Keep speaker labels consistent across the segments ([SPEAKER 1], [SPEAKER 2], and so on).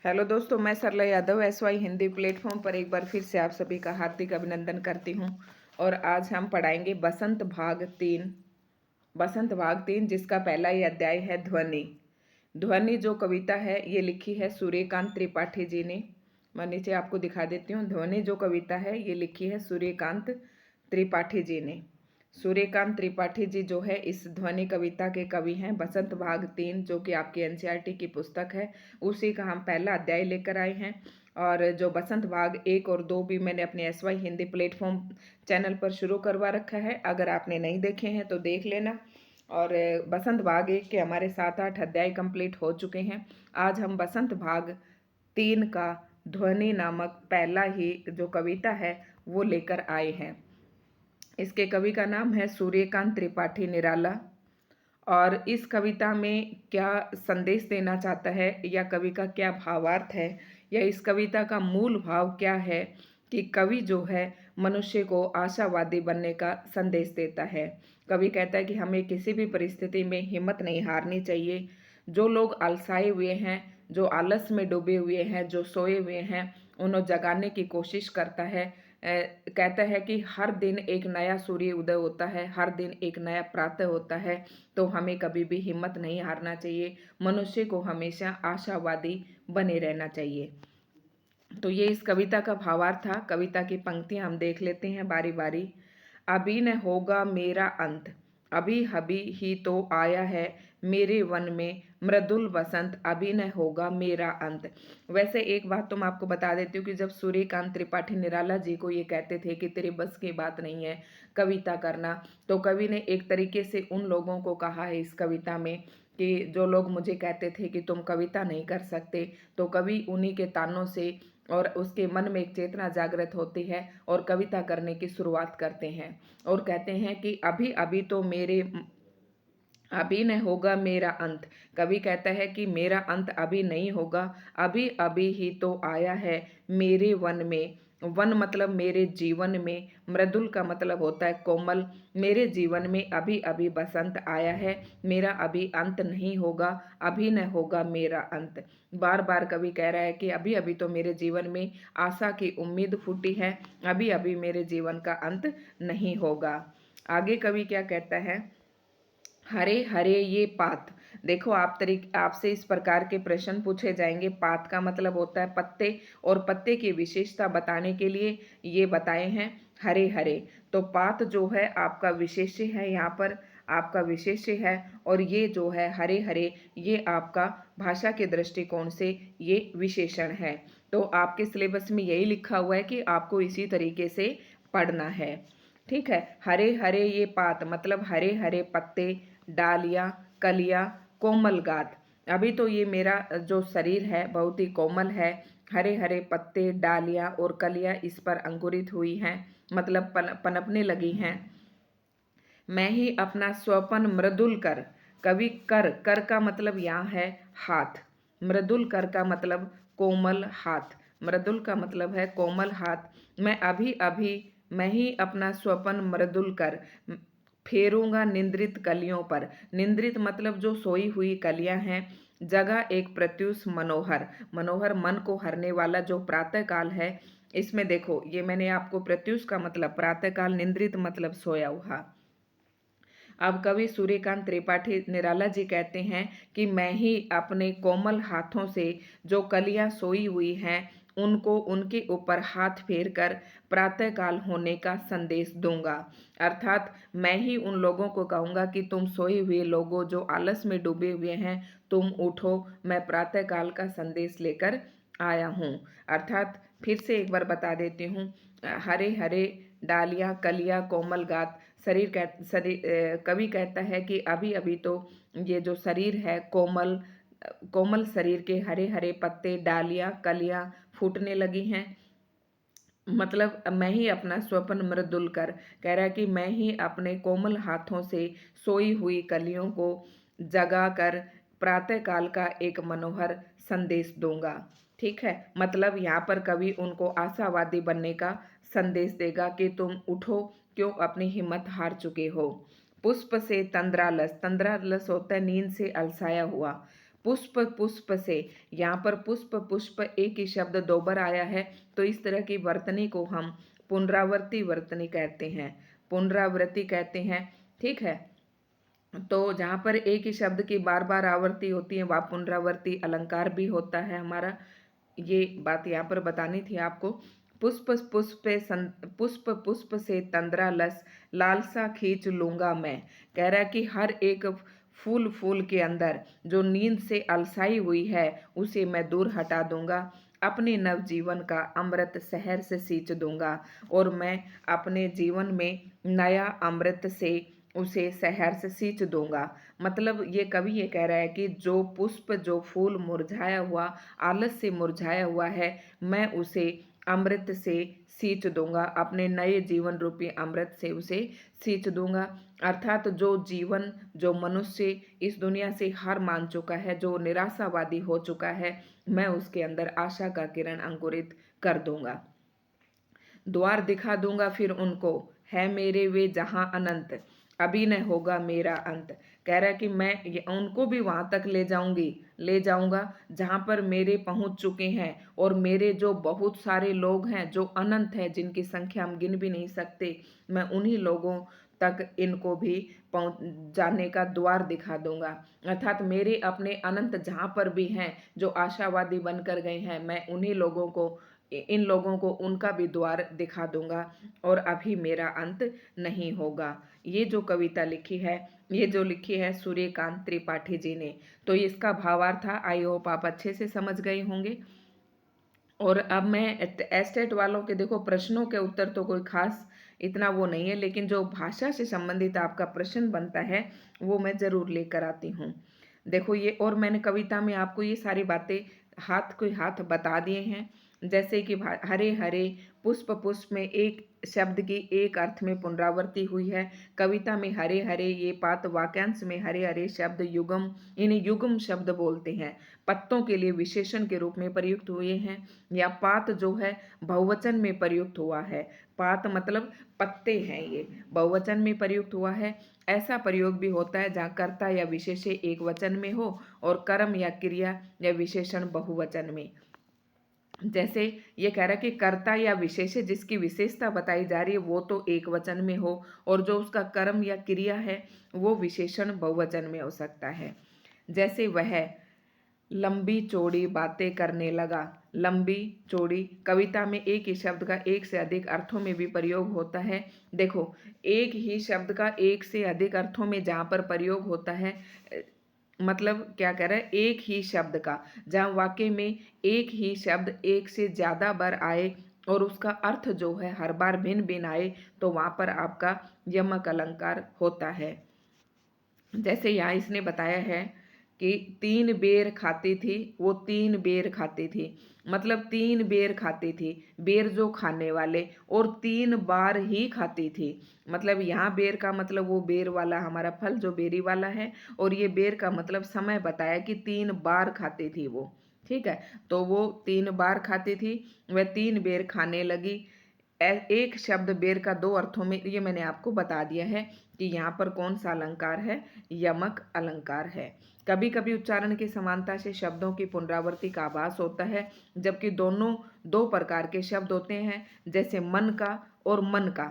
[SPEAKER 1] Hello दोस्तों, मैं सरला Yadav SY Hindi platform पर एक बार फिर से आप सभी का हार्दिक अभिनंदन करती हूं। और आज हम पढ़ाएंगे बसंत भाग 3 जिसका पहला ही अध्याय है ध्वनि। ध्वनि जो कविता है ये लिखी है सूर्यकांत त्रिपाठी जी ने। मैं नीचे आपको दिखा देती हूँ। ध्वनि जो कविता है ये लिखी है सूर्यकांत त्रिपाठी जी ने। सूर्यकांत त्रिपाठी जी जो है इस ध्वनि कविता के कवि हैं। बसंत भाग 3 जो कि आपकी एनसीईआरटी की पुस्तक है, उसी का हम पहला अध्याय लेकर आए हैं। और जो बसंत भाग 1 और 2 भी मैंने अपने एसवाई हिंदी प्लेटफॉर्म चैनल पर शुरू करवा रखा है। अगर आपने नहीं देखे हैं तो देख लेना। और बसंत भाग 1 के हमारे 7-8 अध्याय कंप्लीट हो चुके हैं। आज हम बसंत भाग 3 का ध्वनि नामक पहला ही जो कविता है वो लेकर आए हैं। इसके कवि का नाम है सूर्यकांत त्रिपाठी निराला। और इस कविता में क्या संदेश देना चाहता है या कवि का क्या भावार्थ है या इस कविता का मूल भाव क्या है कि कवि जो है मनुष्य को आशावादी बनने का संदेश देता है। कवि कहता है कि हमें किसी भी परिस्थिति में हिम्मत नहीं हारनी चाहिए। जो लोग आलसाए हुए हैं, जो आलस में डूबे हुए हैं, जो सोए हुए हैं, उन्हें जगाने की कोशिश करता है। कहता है कि हर दिन एक नया सूर्य उदय होता है, हर दिन एक नया प्रातः होता है। तो हमें कभी भी हिम्मत नहीं हारना चाहिए। मनुष्य को हमेशा आशावादी बने रहना चाहिए। तो ये इस कविता का भावार्थ था। कविता की पंक्तियां हम देख लेते हैं बारी बारी। अभी न होगा मेरा अंत, अभी अभी ही तो आया है मेरे वन में मृदुल वसंत, अभी न होगा मेरा अंत। वैसे एक बात तो मैं आपको बता देती हूँ कि जब सूर्यकांत त्रिपाठी निराला जी को ये कहते थे कि तेरे बस की बात नहीं है कविता करना, तो कवि ने एक तरीके से उन लोगों को कहा है इस कविता में कि जो लोग मुझे कहते थे कि तुम कविता नहीं कर सकते, तो कवि उन्हीं के तानों से और उसके मन में एक चेतना जागृत होती है और कविता करने की शुरुआत करते हैं और कहते हैं कि अभी न होगा मेरा अंत। कवि कहता है कि मेरा अंत अभी नहीं होगा, अभी अभी ही तो आया है मेरे वन में। वन मतलब मेरे जीवन में, मृदुल का मतलब होता है कोमल। मेरे जीवन में अभी अभी बसंत आया है, मेरा अभी अंत नहीं होगा, अभी न होगा मेरा अंत। बार बार कवि कह रहा है कि अभी अभी तो मेरे जीवन में आशा की उम्मीद फूटी है, अभी अभी मेरे जीवन का अंत नहीं होगा। आगे कवि क्या कहता है, हरे हरे ये पात। देखो आपसे इस प्रकार के प्रश्न पूछे जाएंगे। पात का मतलब होता है पत्ते, और पत्ते की विशेषता बताने के लिए ये बताए हैं हरे हरे। तो पात जो है आपका विशेष्य है, यहाँ पर आपका विशेष्य है। और ये जो है हरे हरे, ये आपका भाषा के दृष्टिकोण से ये विशेषण है। तो आपके सिलेबस में यही लिखा हुआ है कि आपको इसी तरीके से पढ़ना है। ठीक है। हरे हरे ये पात मतलब हरे हरे पत्ते, डालियाँ, कलियाँ, कोमल गाद। अभी तो ये मेरा जो शरीर है बहुत ही कोमल है। हरे हरे पत्ते, डालियाँ और कलियाँ इस पर अंकुरित हुई हैं, मतलब पनपने लगी हैं। मैं ही अपना स्वपन मृदुल कर। कवि कर, कर का मतलब यहाँ है हाथ। मृदुल कर का मतलब कोमल हाथ। मृदुल का मतलब है कोमल हाथ। मैं ही अपना स्वपन मृदुल कर फेरूंगा निंद्रित कलियों पर। निंद्रित मतलब जो सोई हुई कलियां हैं। जगह एक प्रत्युष मनोहर, मनोहर मन को हरने वाला जो प्रातः काल है। इसमें देखो ये मैंने आपको प्रत्युष का मतलब प्रातः काल, निंद्रित मतलब सोया हुआ। अब कवि सूर्यकांत त्रिपाठी निराला जी कहते हैं कि मैं ही अपने कोमल हाथों से जो कलियां सोई हुई हैं उनको उनके ऊपर हाथ फेर कर प्रातःकाल होने का संदेश दूंगा। अर्थात मैं ही उन लोगों को कहूँगा कि तुम सोए हुए लोगों जो आलस में डूबे हुए हैं, तुम उठो, मैं प्रातःकाल का संदेश लेकर आया हूँ। अर्थात फिर से एक बार बता देती हूँ, हरे हरे डालियाँ, कलियाँ, कोमल गात। कवि कहता है कि अभी अभी तो ये जो शरीर है कोमल, कोमल शरीर के हरे हरे पत्ते, डालियाँ, कलियाँ फूटने लगी हैं। मतलब मैं ही अपना स्वप्न मृदुल कर, कह रहा है कि मैं ही अपने कोमल हाथों से सोई हुई कलियों को जगा कर प्रातःकाल का एक मनोहर संदेश दूंगा। ठीक है। मतलब यहाँ पर कवि उनको आशावादी बनने का संदेश देगा कि तुम उठो, क्यों अपनी हिम्मत हार चुके हो। पुष्प से तंद्रालस, तंद्रालस होता है नींद से अलसाया हुआ। पुष्प पुष्प से, यहाँ पर पुष्प पुष्प एक ही शब्द 2 बार आया है, तो इस तरह की वर्तनी को हम पुनरावर्ती वर्तनी कहते हैं, पुनरावृत्ति कहते हैं। ठीक है, तो जहाँ पर एक ही शब्द की बार बार आवर्ती होती है वह पुनरावर्ती अलंकार भी होता है हमारा। ये बात यहाँ पर बतानी थी आपको। पुष्प पुष्प पुष्प से तंद्रा लस, लालसा खींच लूंगा मैं। कह रहा है कि हर एक फूल फूल के अंदर जो नींद से अलसाई हुई है उसे मैं दूर हटा दूंगा, अपने नवजीवन का अमृत शहर से सींच दूंगा, और मैं अपने जीवन में नया अमृत से उसे शहर से सींच दूंगा। मतलब ये कवि ये कह रहा है कि जो पुष्प जो फूल मुरझाया हुआ, आलस से मुरझाया हुआ है, मैं उसे अमृत से सींच दूंगा, अपने नए जीवन रूपी अमृत से उसे सींच दूंगा। अर्थात जो जीवन, जो मनुष्य इस दुनिया से हार मान चुका है, जो निराशावादी हो चुका है, मैं उसके अंदर आशा का किरण अंकुरित कर दूंगा। द्वार दिखा दूंगा फिर उनको, है मेरे वे जहां अनंत, अभी न होगा मेरा अंत। कह रहा है कि मैं ये उनको भी वहां तक ले जाऊंगा जहां पर मेरे पहुंच चुके हैं, और मेरे जो बहुत सारे लोग हैं जो अनंत हैं, जिनकी संख्या हम गिन भी नहीं सकते, मैं उन्हीं लोगों तक इनको भी पहुंच जाने का द्वार दिखा दूंगा। अर्थात मेरे अपने अनंत जहां पर भी हैं, जो आशावादी बनकर गए हैं, मैं उन्हीं लोगों को, इन लोगों को उनका भी द्वार दिखा दूंगा, और अभी मेरा अंत नहीं होगा। ये जो कविता लिखी है, ये जो लिखी है सूर्यकांत त्रिपाठी जी ने, तो इसका भावार्थ था। आई होप आप अच्छे से समझ गए होंगे। और अब मैं एस्टेट वालों के देखो प्रश्नों के उत्तर तो कोई खास इतना वो नहीं है, लेकिन जो भाषा से संबंधित आपका प्रश्न बनता है वो मैं जरूर लेकर आती हूँ। देखो ये, और मैंने कविता में आपको ये सारी बातें हाथ को हाथ बता दिए हैं। जैसे कि हरे हरे पुष्प पुष्प में एक शब्द की एक अर्थ में पुनरावृत्ति हुई है। कविता में हरे हरे ये पात, वाक्यांश में हरे हरे शब्द युगम, इन्हें युग्म शब्द बोलते हैं, पत्तों के लिए विशेषण के रूप में प्रयुक्त हुए हैं। या पात जो है बहुवचन में प्रयुक्त हुआ है, पात मतलब पत्ते हैं, ये बहुवचन में प्रयुक्त हुआ है। ऐसा प्रयोग भी होता है जहाँ कर्ता या विशेष्य एक वचन में हो और कर्म या क्रिया या विशेषण बहुवचन में। जैसे ये कह रहा है कि कर्ता या विशेष्य जिसकी विशेषता बताई जा रही है वो तो एक वचन में हो, और जो उसका कर्म या क्रिया है वो विशेषण बहुवचन में हो सकता है। जैसे वह लंबी चौड़ी बातें करने लगा। लंबी चौड़ी कविता में एक ही शब्द का एक से अधिक अर्थों में भी प्रयोग होता है। देखो, एक ही शब्द का एक से अधिक अर्थों में जहाँ पर प्रयोग होता है, मतलब क्या कह रहा है, एक ही शब्द का जहाँ वाक्य में एक ही शब्द एक से ज़्यादा बार आए और उसका अर्थ जो है हर बार भिन्न भिन्न आए, तो वहाँ पर आपका यमक अलंकार होता है। जैसे यहाँ इसने बताया है कि 3 बेर खाती थी, वो 3 बेर खाती थी, मतलब 3 बेर खाती थी, बेर जो खाने वाले, और 3 बार ही खाती थी। मतलब यहाँ बेर का मतलब वो बेर वाला हमारा फल जो बेरी वाला है, और ये बेर का मतलब समय बताया कि 3 बार खाती थी वो। ठीक है, तो वो 3 बार खाती थी, वह 3 बेर खाने लगी। एक शब्द बेर का 2 अर्थों में, ये मैंने आपको बता दिया है कि यहाँ पर कौन सा अलंकार है, यमक अलंकार है। कभी कभी उच्चारण की समानता से शब्दों की पुनरावृत्ति का आभास होता है, जबकि दोनों 2 प्रकार के शब्द होते हैं, जैसे मन का और मन का।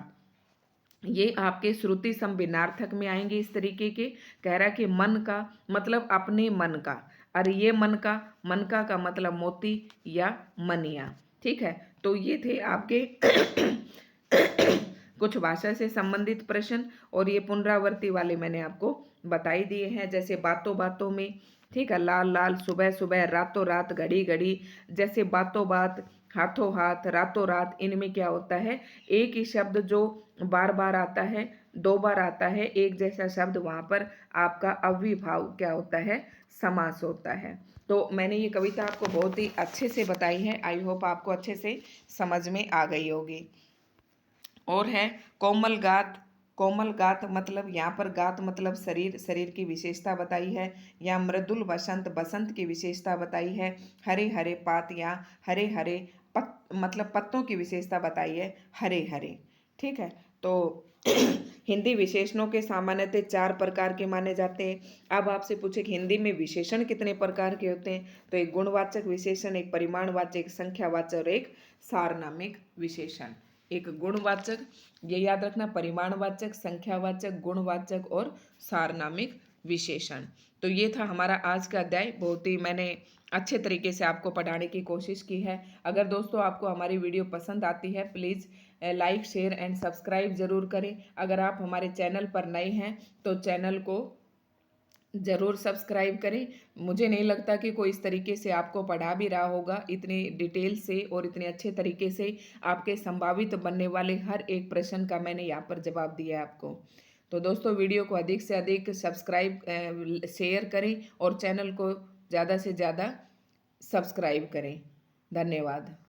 [SPEAKER 1] ये आपके श्रुति संभिन्नार्थक में आएंगे इस तरीके के। कह रहा है कि मन का मतलब अपने मन का, और ये मन का मतलब मोती या मनिया। ठीक है, तो ये थे आपके कुछ भाषा से संबंधित प्रश्न, और ये पुनरावृत्ति वाले मैंने आपको बताई दिए हैं। जैसे बातों बातों में, ठीक है, लाल लाल, सुबह सुबह, रातों रात, घड़ी घड़ी। जैसे बातों बात, हाथों हाथ, रातों रात, इनमें क्या होता है, एक ही शब्द जो बार बार आता है, 2 बार आता है एक जैसा शब्द, वहाँ पर आपका अव्ययीभाव क्या होता है, समास होता है। तो मैंने ये कविता आपको बहुत ही अच्छे से बताई है, आई होप आपको अच्छे से समझ में आ गई होगी। और है कोमल गात। कोमल गात मतलब यहाँ पर गात मतलब शरीर, शरीर की विशेषता बताई है। या मृदुल बसंत, बसंत की विशेषता बताई है। हरे हरे पात या हरे हरे मतलब पत्तों की विशेषता बताई है, हरे हरे। ठीक है, तो हिंदी विशेषणों के सामान्यतः 4 प्रकार के माने जाते हैं। अब आपसे पूछे कि हिंदी में विशेषण कितने प्रकार के होते हैं, तो एक गुणवाचक विशेषण, एक परिमाणवाचक, एक संख्यावाचक और एक सारनामिक विशेषण। एक गुणवाचक, ये याद रखना, परिमाणवाचक, संख्यावाचक, गुणवाचक और सारनामिक विशेषण। तो ये था हमारा आज का अध्याय। बहुत ही मैंने अच्छे तरीके से आपको पढ़ाने की कोशिश की है। अगर दोस्तों आपको हमारी वीडियो पसंद आती है, please like, share and subscribe ज़रूर करें। अगर आप हमारे चैनल पर नए हैं तो चैनल को ज़रूर सब्सक्राइब करें। मुझे नहीं लगता कि कोई इस तरीके से आपको पढ़ा भी रहा होगा, इतनी डिटेल से और इतने अच्छे तरीके से। आपके संभावित बनने वाले हर एक प्रश्न का मैंने यहाँ पर जवाब दिया है आपको। तो दोस्तों वीडियो को अधिक से अधिक सब्सक्राइब शेयर करें और चैनल को ज़्यादा से ज़्यादा सब्सक्राइब करें। धन्यवाद।